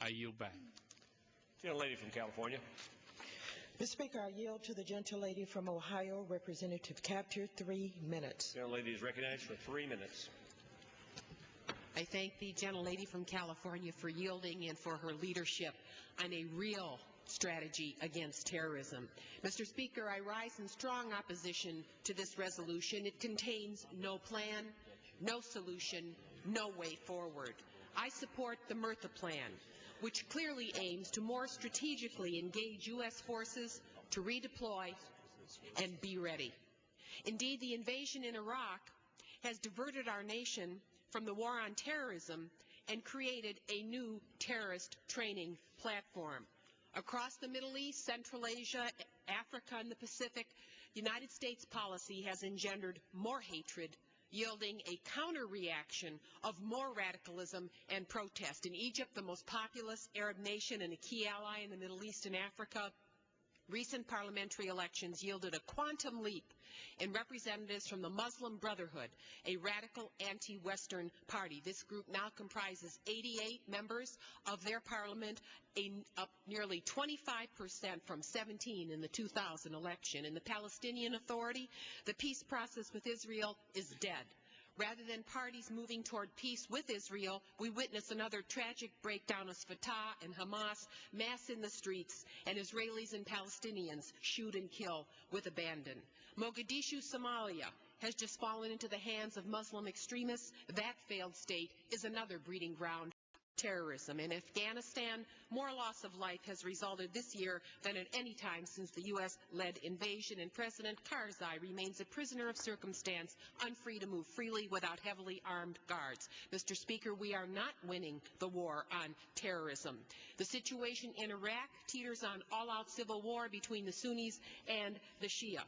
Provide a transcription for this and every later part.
I yield back. Gentlelady from California. Mr. Speaker, I yield to the gentlelady from Ohio, Representative Kaptur, 3 minutes. Gentlelady is recognized for 3 minutes. I thank the gentlelady from California for yielding and for her leadership on a real strategy against terrorism. Mr. Speaker, I rise in strong opposition to this resolution. It contains no plan, no solution, no way forward. I support the MARCY plan, which clearly aims to more strategically engage U.S. forces to redeploy and be ready. Indeed, the invasion in Iraq has diverted our nation from the war on terrorism and created a new terrorist training platform. Across the Middle East, Central Asia, Africa, and the Pacific, United States policy has engendered more hatred, yielding a counter-reaction of more radicalism and protest. In Egypt, the most populous Arab nation and a key ally in the Middle East and Africa, recent parliamentary elections yielded a quantum leap in representatives from the Muslim Brotherhood, a radical anti-Western party. This group now comprises 88 members of their parliament, up nearly 25% from 17 in the 2000 election. In the Palestinian Authority, the peace process with Israel is dead. Rather than parties moving toward peace with Israel, we witness another tragic breakdown as Fatah and Hamas mass in the streets, and Israelis and Palestinians shoot and kill with abandon. Mogadishu, Somalia, has just fallen into the hands of Muslim extremists. That failed state is another breeding ground terrorism. In Afghanistan, more loss of life has resulted this year than at any time since the U.S.-led invasion, and President Karzai remains a prisoner of circumstance, unfree to move freely without heavily armed guards. Mr. Speaker, we are not winning the war on terrorism. The situation in Iraq teeters on all-out civil war between the Sunnis and the Shia.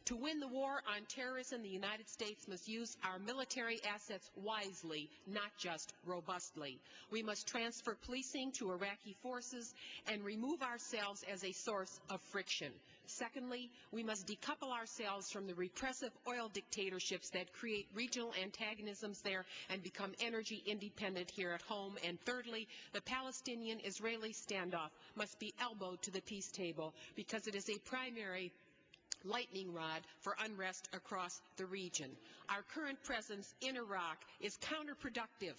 To win the war on terrorism, the United States must use our military assets wisely, not just robustly. We must transfer policing to Iraqi forces and remove ourselves as a source of friction. Secondly, we must decouple ourselves from the repressive oil dictatorships that create regional antagonisms there and become energy independent here at home. And thirdly, the Palestinian-Israeli standoff must be elbowed to the peace table because it is a primary lightning rod for unrest across the region. Our current presence in Iraq is counterproductive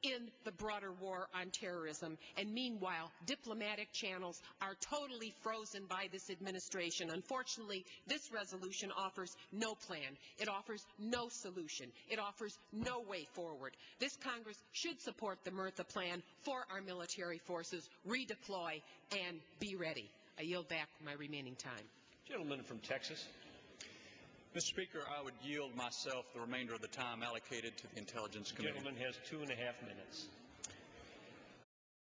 in the broader war on terrorism, and meanwhile, diplomatic channels are totally frozen by this administration. Unfortunately, this resolution offers no plan. It offers no solution. It offers no way forward. This Congress should support the MARCY plan for our military forces, redeploy, and be ready. I yield back my remaining time. Gentleman from Texas. Mr. Speaker, I would yield myself the remainder of the time allocated to the Intelligence Committee. The gentleman has 2.5 minutes.